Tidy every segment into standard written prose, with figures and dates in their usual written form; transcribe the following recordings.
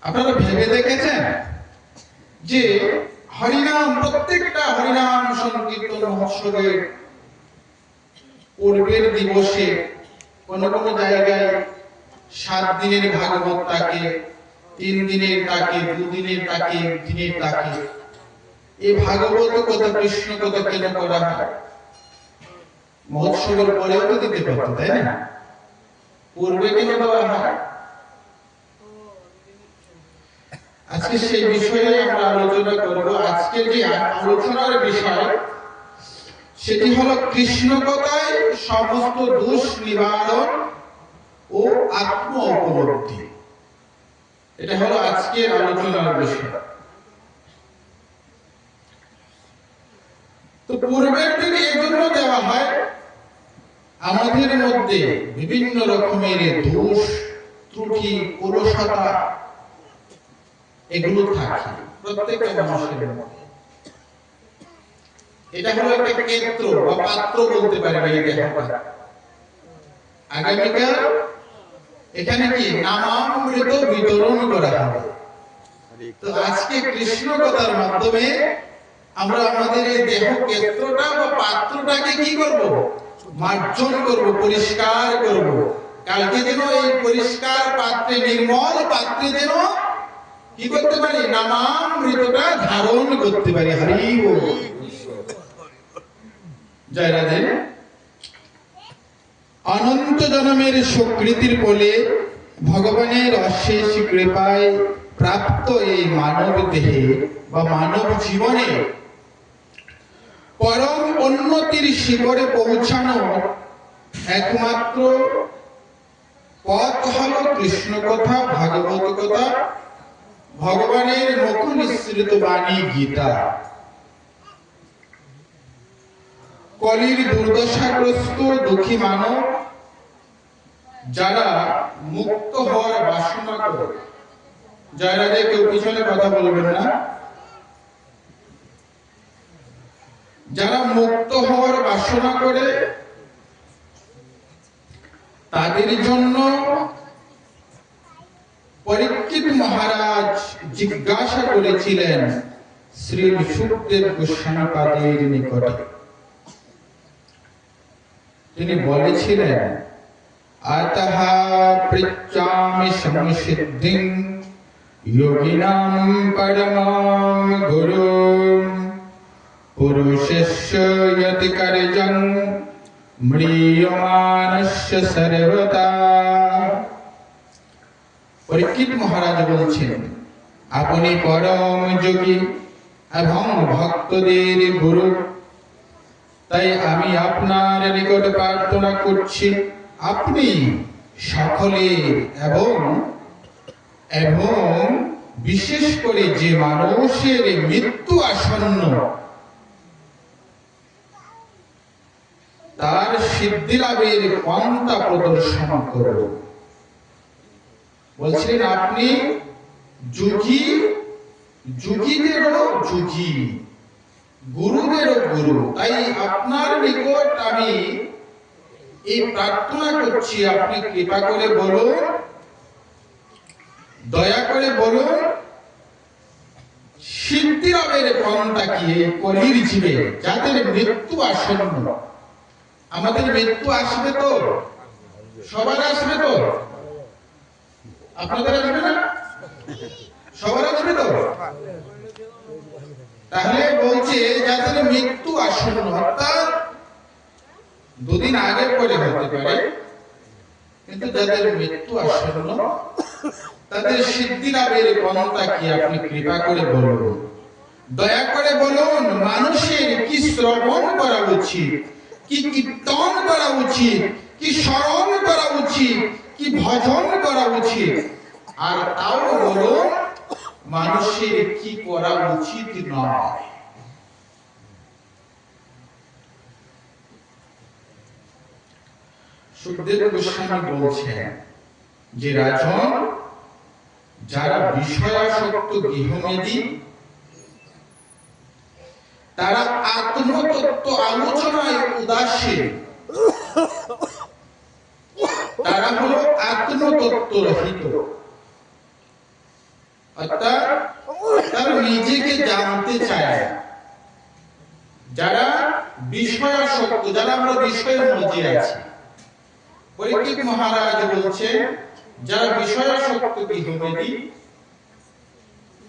আপনারা ভেবে দেখেছেন যে হরিনাম, প্রত্যেকটা হরিনাম সংকীর্তন মহোৎসবের পূর্বের দিবসে কোন কোন জায়গায় 7 দিনের ভাগবত থাকে, 3 দিনের থাকে, 2 দিনের থাকে, 1 দিনের থাকে। এই ভাগবত কথা, কৃষ্ণ কথা কেন করা হয়? মহোৎসবের পরেও তো দিতে পারতো, তাই না? পূর্বে কেন দেওয়া হয়? আজকে সেই বিষয়ে আমরা আলোচনা করব। আজকের যে আলোচনার বিষয় সেটি হলো কৃষ্ণ কথায় সমস্ত দোষ নিবারণ ও আত্ম উপলব্ধি। এটা হলো আজকের আলোচনার বিষয়। তো পূর্বের দিনে এই জন্য দেওয়া হয়, আমাদের মধ্যে বিভিন্ন রকমের দোষ, ত্রুটি, অলসতা এগুলো থাকে প্রত্যেকটা মানুষের মধ্যে। এটা হলো একটা ক্ষেত্র বা পাত্র বলতে পারি এই দেহটা। আগামীকাল এখানে কি নামামৃত বিতরণ করা হবে। তো আজকে কৃষ্ণ কথার মাধ্যমে আমরা আমাদের এই দেহ ক্ষেত্রটা বা পাত্রটাকে কি করব? মার্জন করব, পরিষ্কার করব। কালকে যেন এই পরিষ্কার পাত্রে, নির্মল পাত্রে যেন কি করতে পারি? নামামৃতটা ধারণ করতে পারি। হরি বল, জয় রাধে। অনন্ত জন্মের সুকৃতির বলে ভগবানের অশেষ কৃপায় প্রাপ্ত এই মানব দেহে বা মানব জীবনে পরম উন্নতির শিখরে পৌঁছানো একমাত্র পথ হলো কৃষ্ণ কথা, ভাগবত কথা, ভগবানের মুখ নিঃসৃত বাণী গীতা। কলির দুর্দশাগ্রস্ত দুঃখী মানব যারা মুক্ত হওয়ার বাসনা করে, যারা কেউ পিছনে কথা বলবেন না, যারা মুক্ত হওয়ার বাসনা করে তাদের জন্য পরীক্ষিত মহারাজ জিজ্ঞাসা করেছিলেন শ্রী সুখদেব গোস্বামী পাদের নিকটে। তিনি বলেছিলেন, আতহা পৃচ্ছামি সমসিদ্ধিং যোগিনাং পরমাং গুরুম পুরুষস্য যতি কার্যং ম্রিয়মানস্য সর্বদা। পরীক্ষিত মহারাজ বলছেন, আপনি পরম যোগী এবং ভক্তদের গুরু, তাই আমি আপনার নিকট প্রার্থনা করছি, আপনি সকলের এবং বিশেষ করে যে মানুষের মৃত্যু আসন্ন তার সিদ্ধি লাভের পন্থা প্রদর্শন করুন। বলছিলেন আপনি যোগী, যোগীদেরও যোগী, গুরুদেরও গুরু, তাই আপনার নিকট আমি এই প্রার্থনা করছি, আপনি কৃপা করে বলুন, দয়া করে বলুন, সিদ্ধি লাভের পন্থা কি এই কলির জীবে যাদের মৃত্যু আসন্ন। আমাদের মৃত্যু আসবে তো, সবার আসবে তো, আপনাদের আসবে না? সবার আসবে তো? তাহলে বলছে যাদের মৃত্যু আসন্ন, অর্থাৎ 2 দিন আগে পরে হতে পারে, কিন্তু যাদের মৃত্যু আসন্ন তাদের সিদ্ধি লাভের পন্থা কি আপনি কৃপা করে বলুন, দয়া করে বলুন। মানুষের কি শ্রবণ করা উচিত, কি কীর্তন করা উচিত, কি স্মরণ করা উচিত, কি ভজন করা উচিত, আর তাও বলুন মানুষের কি করা উচিত নয়। সুখদেব গোস্বামী বলছেন যে রাজন, যারা বিষয়াসক্ত গৃহমেদী, তারা আত্মতত্ত্ব আলোচনায় উদাসীন, তারা হলো আত্মতত্ত্ব রহিত, অর্থাৎ তারা নিজেকে জানতে চায়। যারা বিষয়াসক্ত, যারা আমরা বিষয়ের মধ্যে আছি, পরীক্ষিত মহারাজ বলছেন যারা বিষয়াসক্ত গৃহমেদী,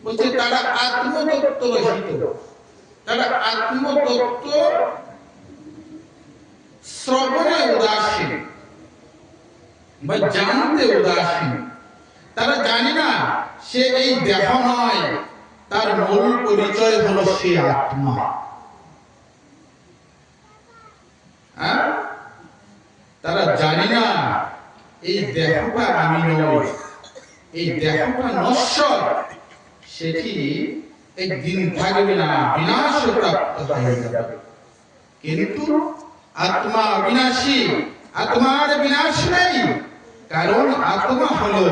বলছে তারা আত্মতত্ত্ব রহিত, তারা আত্মতত্ত্ব শ্রবণে উদাসীন বা জানতে উদাসীন। তারা জানে না সে এই দেহ নয়, তার মূল পরিচয় হলো সে আত্মা। তারা জানে না এই দেহটা আমি নই, এই দেহটা নশ্বর, সেটি একদিন থাকবে না, বিনাশ প্রাপ্ত হয়ে যাবে। কিন্তু আত্মা বিনাশী, আত্মার বিনাশ নেই, কারণ আত্মা হলো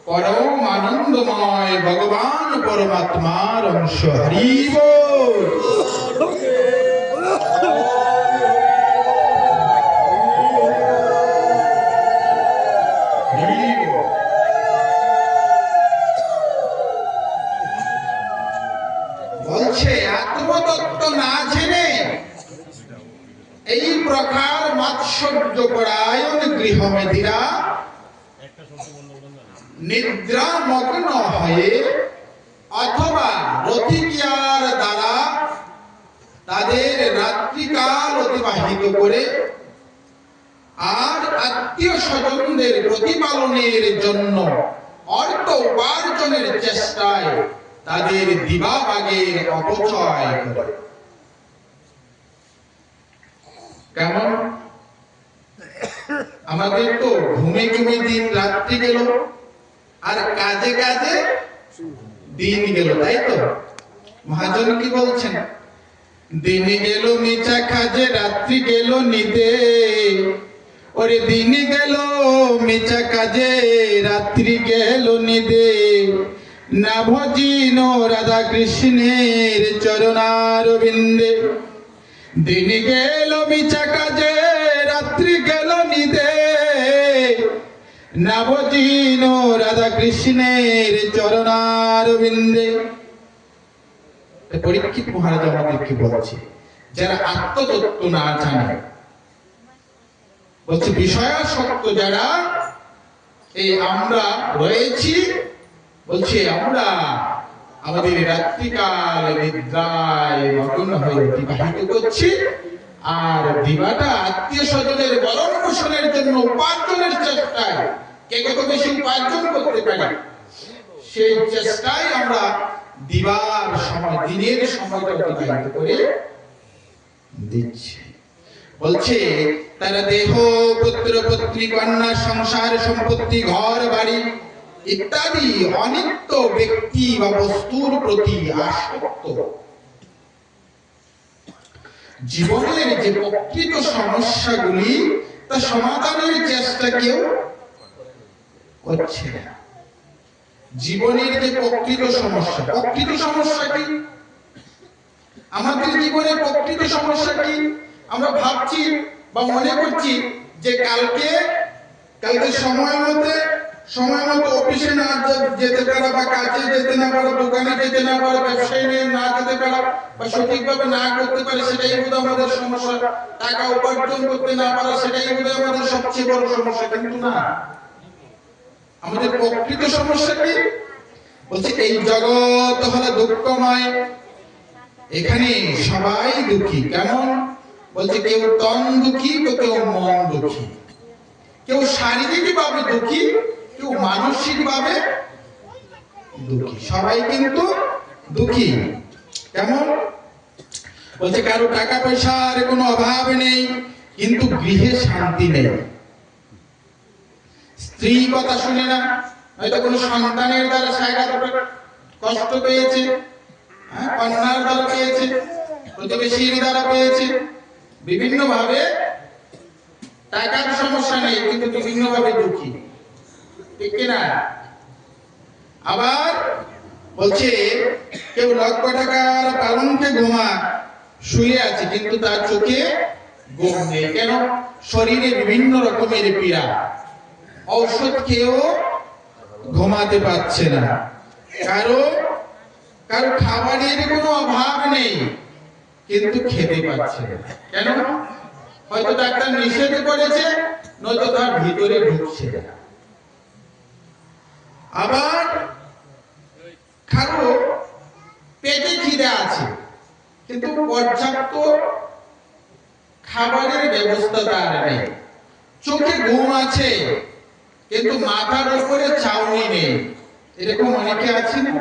পরম আনন্দময় ভগবান পরমাত্মার অংশ। হরি বল। বলছে আত্মতত্ত্ব না জেনে এই প্রকার মাৎসর্য পরায়ণ গৃহমেদীরা নিদ্রামগ্ন হয়ে অথবা রতিক্রিয়ার দ্বারা তাদের রাত্রিকাল অতিবাহিত করে আর আত্মীয় স্বজনদের প্রতিপালনের জন্য অর্থ উপার্জনের চেষ্টায় তাদের দিবাভাগের অপচয় করে। কেমন? আমাদের তো ঘুমে ঘুমে দিন রাত্রি গেল, আর কাজে কাজে দিন গেল, তাই তো? মহাজন কি বলছেন? দিন গেল মিছা কাজে, রাত্রি গেল নিদে। ওরে দিন গেল মিছা কাজে, রাত্রি গেল নিদে। না ভজিন রাধা কৃষ্ণের চরণারবিন্দে। দিন গেল মিছা কাজে, রাত্রি গেল নিদে। না ভজিন রাধা কৃষ্ণের চরণারবিন্দে। পরীক্ষিত মহারাজ আমাদেরকে বলছে যারা আত্মতত্ত্ব না জানে, বলছে বিষয়াসক্ত যারা, এই আমরা রয়েছি, বলছে আমরা আমাদের রাত্রিকাল নিদ্রায় মগ্ন হয়ে অতিবাহিত করছি, আর দিবাটা আত্মীয় স্বজনের বরণ পোষণের জন্য উপার্জনের চেষ্টায়, কে কত বেশি উপার্জন করতে পারি সেই চেষ্টায় আমরা দিবার সময়, দিনের সময়টা অতিবাহিত করে দিচ্ছি। বলছে তারা দেহ, পুত্র পত্নী, কন্যা, সংসার, সম্পত্তি, ঘর বাড়ি ইত্যাদি অনিত্য ব্যক্তি বা বস্তুর প্রতি আসক্ত। জীবনের যে প্রকৃত সমস্যাগুলি তা সমাধানের চেষ্টা কেউ করছে না। জীবনের যে প্রকৃত সমস্যা, প্রকৃত সমস্যা কি? আমাদের জীবনে প্রকৃত সমস্যা কি? আমরা ভাবছি বা মনে করছি যে কালকে সময় মতো অফিসে না যেতে পারা, বা কাজে যেতে না পারা, দোকানে যেতে না পারা, ব্যবসায় না যেতে পারা, বা সঠিকভাবে না করতে পারে, সেটাই বোধহয় আমাদের সমস্যা। টাকা উপার্জন করতে না পারা, সেটাই বোধহয় আমাদের সবচেয়ে বড় সমস্যা। কিন্তু না, আমাদের প্রকৃত সমস্যা কি? বলছে এই জগৎ হলো দুঃখময়, এখানে সবাই দুঃখী। কেমন? বলছে কেউ তন দুঃখী, কেউ মন দুঃখী, কেউ শারীরিক ভাবে দুঃখী, কেউ মানসিক ভাবে দুঃখী, সবাই কিন্তু দুঃখী। কেমন? বলছে কারো টাকা পয়সার কোনো অভাব নেই, কিন্তু গৃহে শান্তি নেই। স্ত্রী কথা শুনে না, হয়তো কোনো সন্তানের দ্বারা সায়রা কষ্ট পেয়েছে, কন্যার দ্বারা পেয়েছে, প্রতিবেশীর দ্বারা পেয়েছে, বিভিন্ন ভাবে টাকার সমস্যা নেই, কিন্তু বিভিন্ন ভাবে দুঃখী, ঠিক কিনা? আবার বলছে কেউ লক্ষ টাকার পালঙ্কে ঘুমা শুয়ে আছে, কিন্তু তার চোখে ঘুম নেই। কেন? শরীরে বিভিন্ন রকমের পীড়া, ঔষধ খেয়েও ঘুমাতে পারছে না, কারো কারো খাবারের কোনো অভাব নেই কিন্তু খেতে পারছে না। কেন? হয়তো ডাক্তার নিষেধ করেছে, নয়তো তার ভিতরে ঢুকছে না। আবার কারো পেটে খিদে আছে কিন্তু পর্যাপ্ত খাবারের ব্যবস্থা তার নেই। চোখে ঘুম আছে কিন্তু মাথার উপরে ছাউনি নেই। এরকম অনেকে আছে না?